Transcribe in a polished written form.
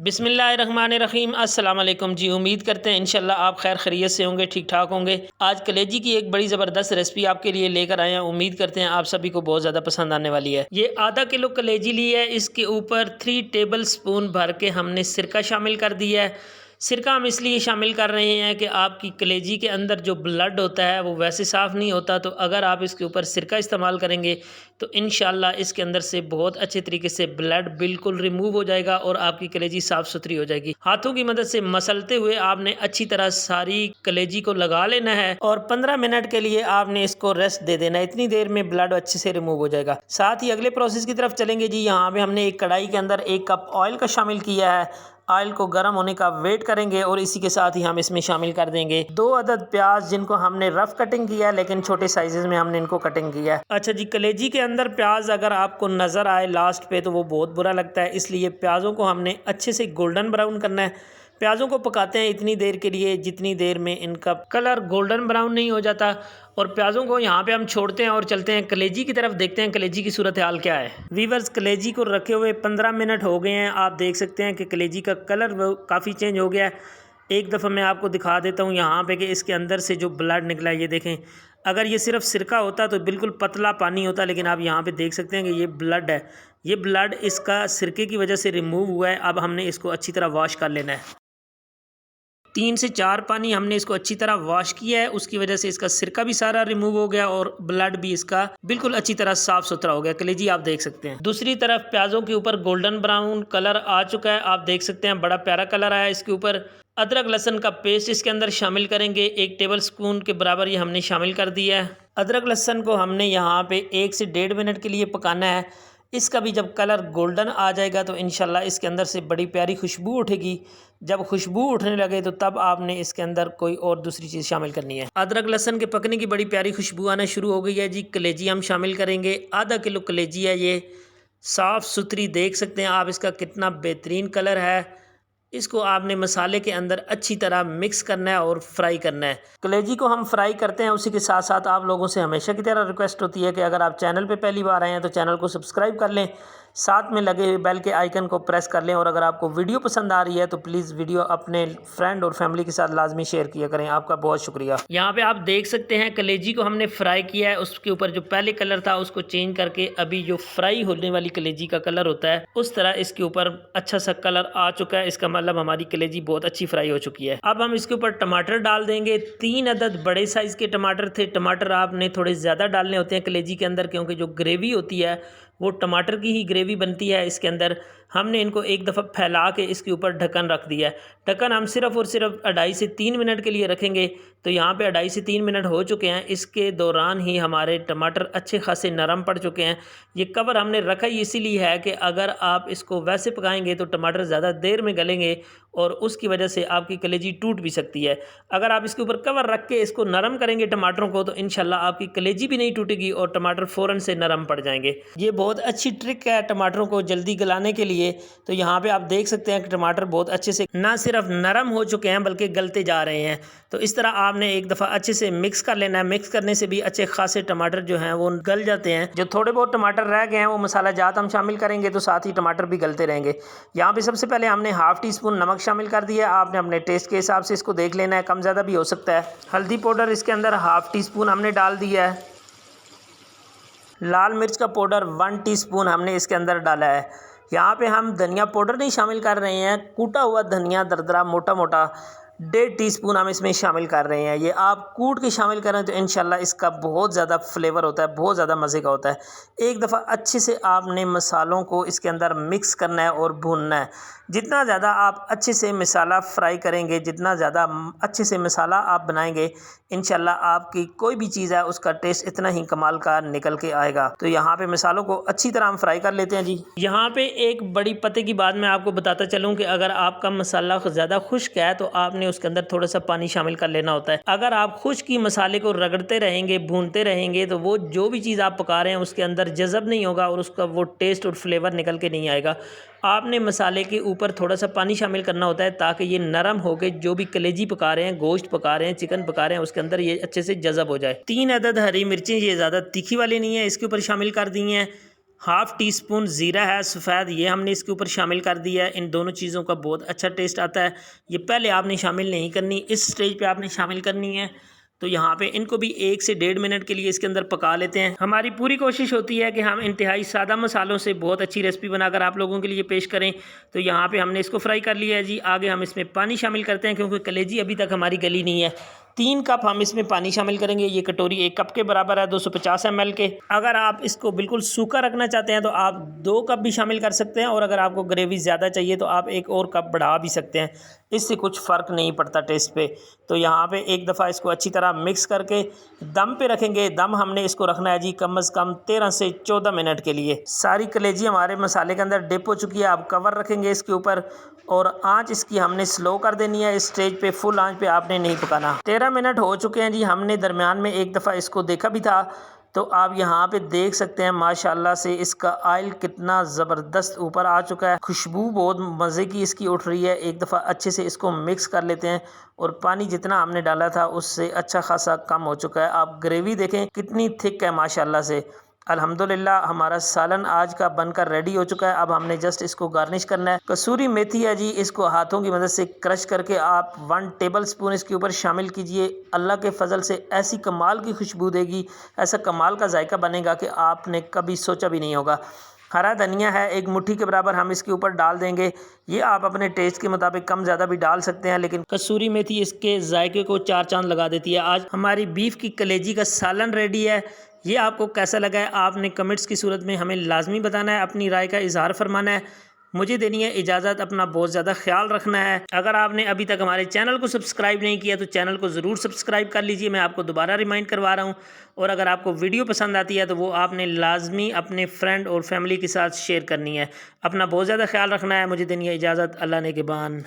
बिस्मिल्लाहिर्रहमानिर्रहीम। अस्सलाम वालेकुम जी। उम्मीद करते हैं इंशाल्लाह आप खैर खैरियत से होंगे, ठीक ठाक होंगे। आज कलेजी की एक बड़ी ज़बरदस्त रेसिपी आपके लिए लेकर आए हैं। उम्मीद करते हैं आप सभी को बहुत ज़्यादा पसंद आने वाली है। ये आधा किलो कलेजी ली है, इसके ऊपर 3 टेबल स्पून भर के हमने सिरका शामिल कर दिया है। सिरका हम इसलिए शामिल कर रहे हैं कि आपकी कलेजी के अंदर जो ब्लड होता है वो वैसे साफ़ नहीं होता, तो अगर आप इसके ऊपर सिरका इस्तेमाल करेंगे तो इंशाल्लाह इसके अंदर से बहुत अच्छे तरीके से ब्लड बिल्कुल रिमूव हो जाएगा और आपकी कलेजी साफ़ सुथरी हो जाएगी। हाथों की मदद से मसलते हुए आपने अच्छी तरह सारी कलेजी को लगा लेना है और 15 मिनट के लिए आपने इसको रेस्ट दे देना है। इतनी देर में ब्लड अच्छे से रिमूव हो जाएगा। साथ ही अगले प्रोसेस की तरफ चलेंगे जी। यहाँ पे हमने एक कढ़ाई के अंदर 1 कप ऑयल का शामिल किया है। ऑयल को गर्म होने का वेट करेंगे और इसी के साथ ही हम इसमें शामिल कर देंगे 2 अदद प्याज, जिनको हमने रफ कटिंग किया है लेकिन छोटे साइजेस में हमने इनको कटिंग किया है। अच्छा जी, कलेजी के अंदर प्याज अगर आपको नज़र आए लास्ट पे तो वो बहुत बुरा लगता है, इसलिए प्याज़ों को हमने अच्छे से गोल्डन ब्राउन करना है। प्याज़ों को पकाते हैं इतनी देर के लिए जितनी देर में इनका कलर गोल्डन ब्राउन नहीं हो जाता। और प्याज़ों को यहाँ पे हम छोड़ते हैं और चलते हैं कलेजी की तरफ, देखते हैं कलेजी की सूरत हाल क्या है। वीवर्स, कलेजी को रखे हुए 15 मिनट हो गए हैं। आप देख सकते हैं कि कलेजी का कलर काफ़ी चेंज हो गया है। एक दफ़ा मैं आपको दिखा देता हूँ यहाँ पे कि इसके अंदर से जो ब्लड निकला है, ये देखें। अगर ये सिर्फ सिरका होता तो बिल्कुल पतला पानी होता, लेकिन आप यहाँ पे देख सकते हैं कि ये ब्लड है। ये ब्लड इसका सिरके की वजह से रिमूव हुआ है। अब हमने इसको अच्छी तरह वॉश कर लेना है। 3 से 4 पानी हमने इसको अच्छी तरह वॉश किया है, उसकी वजह से इसका सिरका भी सारा रिमूव हो गया और ब्लड भी इसका बिल्कुल अच्छी तरह साफ सुथरा हो गया। कलेजी आप देख सकते हैं। दूसरी तरफ प्याज़ों के ऊपर गोल्डन ब्राउन कलर आ चुका है, आप देख सकते हैं, बड़ा प्यारा कलर आया इसके ऊपर। अदरक लहसुन का पेस्ट इसके अंदर शामिल करेंगे, 1 टेबल स्पून के बराबर ये हमने शामिल कर दिया है। अदरक लहसुन को हमने यहाँ पे 1 से 1.5 मिनट के लिए पकाना है। इसका भी जब कलर गोल्डन आ जाएगा तो इंशाल्लाह इसके अंदर से बड़ी प्यारी खुशबू उठेगी। जब खुशबू उठने लगे तो तब आपने इसके अंदर कोई और दूसरी चीज़ शामिल करनी है। अदरक लहसुन के पकने की बड़ी प्यारी खुशबू आना शुरू हो गई है जी। कलेजी हम शामिल करेंगे, आधा किलो कलेजी है ये, साफ़ सुथरी देख सकते हैं आप इसका कितना बेहतरीन कलर है। इसको आपने मसाले के अंदर अच्छी तरह मिक्स करना है और फ्राई करना है। कलेजी को हम फ्राई करते हैं, उसी के साथ साथ आप लोगों से हमेशा की तरह रिक्वेस्ट होती है कि अगर आप चैनल पे पहली बार आए हैं तो चैनल को सब्सक्राइब कर लें, साथ में लगे हुए बेल के आइकन को प्रेस कर लें। और अगर आपको वीडियो पसंद आ रही है तो प्लीज़ वीडियो अपने फ्रेंड और फैमिली के साथ लाजमी शेयर किया करें। आपका बहुत शुक्रिया। यहाँ पे आप देख सकते हैं कलेजी को हमने फ्राई किया है, उसके ऊपर जो पहले कलर था उसको चेंज करके अभी जो फ्राई होने वाली कलेजी का कलर होता है उस तरह इसके ऊपर अच्छा सा कलर आ चुका है। इसका मतलब हमारी कलेजी बहुत अच्छी फ्राई हो चुकी है। अब हम इसके ऊपर टमाटर डाल देंगे। 3 अदद बड़े साइज़ के टमाटर थे। टमाटर आपने थोड़े ज़्यादा डालने होते हैं कलेजी के अंदर, क्योंकि जो ग्रेवी होती है वो टमाटर की ही ग्रेवी बनती है। इसके अंदर हमने इनको एक दफ़ा फैला के इसके ऊपर ढक्कन रख दिया है। ढक्कन हम सिर्फ़ और सिर्फ 2.5 से 3 मिनट के लिए रखेंगे। तो यहाँ पे 2.5 से 3 मिनट हो चुके हैं। इसके दौरान ही हमारे टमाटर अच्छे खासे नरम पड़ चुके हैं। ये कवर हमने रखा ही इसीलिए है कि अगर आप इसको वैसे पकाएंगे तो टमाटर ज़्यादा देर में गलेंगे और उसकी वजह से आपकी कलेजी टूट भी सकती है। अगर आप इसके ऊपर कवर रख के इसको नरम करेंगे टमाटरों को तो इंशाल्लाह आपकी कलेजी भी नहीं टूटेगी और टमाटर फ़ौरन से नरम पड़ जाएंगे। ये बहुत अच्छी ट्रिक है टमाटरों को जल्दी गलाने के लिए। तो यहाँ पे आप देख सकते हैं कि टमाटर बहुत अच्छे से ना सिर्फ नरम हो चुके हैं बल्कि गलते जा रहे हैं। तो इस तरह आपने एक दफ़ा अच्छे से मिक्स कर लेना है। मिक्स करने से भी अच्छे खासे टमाटर जो हैं वो गल जाते हैं। जो थोड़े बहुत टमाटर रह गए हैं वो मसाला जात हम शामिल करेंगे तो साथ ही टमाटर भी गलते रहेंगे। यहाँ पे सबसे पहले हमने ½ टी स्पून नमक शामिल कर दिया। आपने अपने टेस्ट के हिसाब से इसको देख लेना है, कम ज़्यादा भी हो सकता है। हल्दी पाउडर इसके अंदर ½ टी स्पून हमने डाल दिया है। लाल मिर्च का पाउडर 1 टीस्पून हमने इसके अंदर डाला है। यहाँ पे हम धनिया पाउडर नहीं शामिल कर रहे हैं, कूटा हुआ धनिया दरदरा मोटा मोटा 1.5 टीस्पून हम इसमें शामिल कर रहे हैं। ये आप कूट के शामिल करें तो इंशाल्लाह इसका बहुत ज़्यादा फ्लेवर होता है, बहुत ज़्यादा मज़े का होता है। एक दफ़ा अच्छे से आपने मसालों को इसके अंदर मिक्स करना है और भूनना है। जितना ज़्यादा आप अच्छे से मसाला फ्राई करेंगे, जितना ज़्यादा अच्छे से मसाला आप बनाएंगे, इंशाल्लाह आपकी कोई भी चीज़ है उसका टेस्ट इतना ही कमाल का निकल के आएगा। तो यहाँ पे मसालों को अच्छी तरह हम फ्राई कर लेते हैं जी। यहाँ पे एक बड़ी पते की बात मैं आपको बताता चलूँ कि अगर आपका मसाला ज़्यादा खुश्क है तो आपने उसके अंदर थोड़ा सा पानी शामिल कर लेना होता है। अगर आप खुश्क की मसाले को रगड़ते रहेंगे, भूनते रहेंगे तो वो जो भी चीज़ आप पका रहे हैं उसके अंदर जज़ब नहीं होगा और उसका वो टेस्ट और फ्लेवर निकल के नहीं आएगा। आपने मसाले के ऊपर थोड़ा सा पानी शामिल करना होता है ताकि ये नरम हो के जो भी कलेजी पका रहे हैं, गोश्त पका रहे हैं, चिकन पका रहे हैं, उसके अंदर ये अच्छे से जज़ब हो जाए। 3 अदद हरी मिर्चें, ये ज़्यादा तीखी वाली नहीं है, इसके ऊपर शामिल कर दी हैं। हाफ़ टी स्पून ज़ीरा है सफ़ेद, ये हमने इसके ऊपर शामिल कर दिया है। इन दोनों चीज़ों का बहुत अच्छा टेस्ट आता है। ये पहले आपने शामिल नहीं करनी, इस स्टेज पे आपने शामिल करनी है। तो यहाँ पे इनको भी 1 से 1.5 मिनट के लिए इसके अंदर पका लेते हैं। हमारी पूरी कोशिश होती है कि हम इंतहाई सादा मसालों से बहुत अच्छी रेसिपी बनाकर आप लोगों के लिए पेश करें। तो यहाँ पे हमने इसको फ्राई कर लिया है जी। आगे हम इसमें पानी शामिल करते हैं क्योंकि कलेजी अभी तक हमारी गली नहीं है। 3 कप हम इसमें पानी शामिल करेंगे। ये कटोरी 1 कप के बराबर है, 250 ml के। अगर आप इसको बिल्कुल सूखा रखना चाहते हैं तो आप 2 कप भी शामिल कर सकते हैं, और अगर आपको ग्रेवी ज़्यादा चाहिए तो आप 1 और कप बढ़ा भी सकते हैं। इससे कुछ फ़र्क नहीं पड़ता टेस्ट पे। तो यहाँ पे एक दफ़ा इसको अच्छी तरह मिक्स करके दम पे रखेंगे। दम हमने इसको रखना है जी कम से कम 13 से 14 मिनट के लिए। सारी कलेजी हमारे मसाले के अंदर डिप हो चुकी है। आप कवर रखेंगे इसके ऊपर और आंच इसकी हमने स्लो कर देनी है। इस स्टेज पे फुल आंच पे आपने नहीं पकाना। 13 मिनट हो चुके हैं जी। हमने दरमियान में एक दफ़ा इसको देखा भी था, तो आप यहाँ पे देख सकते हैं माशाल्लाह से इसका ऑयल कितना ज़बरदस्त ऊपर आ चुका है। खुशबू बहुत मज़े की इसकी उठ रही है। एक दफ़ा अच्छे से इसको मिक्स कर लेते हैं, और पानी जितना हमने डाला था उससे अच्छा खासा कम हो चुका है। आप ग्रेवी देखें कितनी थिक है माशाल्लाह से। अल्हम्दुलिल्लाह हमारा सालन आज का बनकर रेडी हो चुका है। अब हमने जस्ट इसको गार्निश करना है। कसूरी मेथी है जी, इसको हाथों की मदद से क्रश करके आप 1 टेबल स्पून इसके ऊपर शामिल कीजिए। अल्लाह के फजल से ऐसी कमाल की खुशबू देगी, ऐसा कमाल का जायका बनेगा कि आपने कभी सोचा भी नहीं होगा। हरा धनिया है 1 मुट्ठी के बराबर, हम इसके ऊपर डाल देंगे। ये आप अपने टेस्ट के मुताबिक कम ज़्यादा भी डाल सकते हैं, लेकिन कसूरी मेथी इसके जायके को 4 चांद लगा देती है। आज हमारी बीफ की कलेजी का सालन रेडी है। ये आपको कैसा लगा है आपने कमेंट्स की सूरत में हमें लाजमी बताना है, अपनी राय का इजहार फरमाना है। मुझे देनी है इजाज़त, अपना बहुत ज़्यादा ख्याल रखना है। अगर आपने अभी तक हमारे चैनल को सब्सक्राइब नहीं किया तो चैनल को ज़रूर सब्सक्राइब कर लीजिए। मैं आपको दोबारा रिमाइंड करवा रहा हूँ। और अगर आपको वीडियो पसंद आती है तो वो आपने लाजमी अपने फ्रेंड और फैमिली के साथ शेयर करनी है। अपना बहुत ज़्यादा ख्याल रखना है। मुझे देनी है इजाज़त। अल्लाह ने के बान।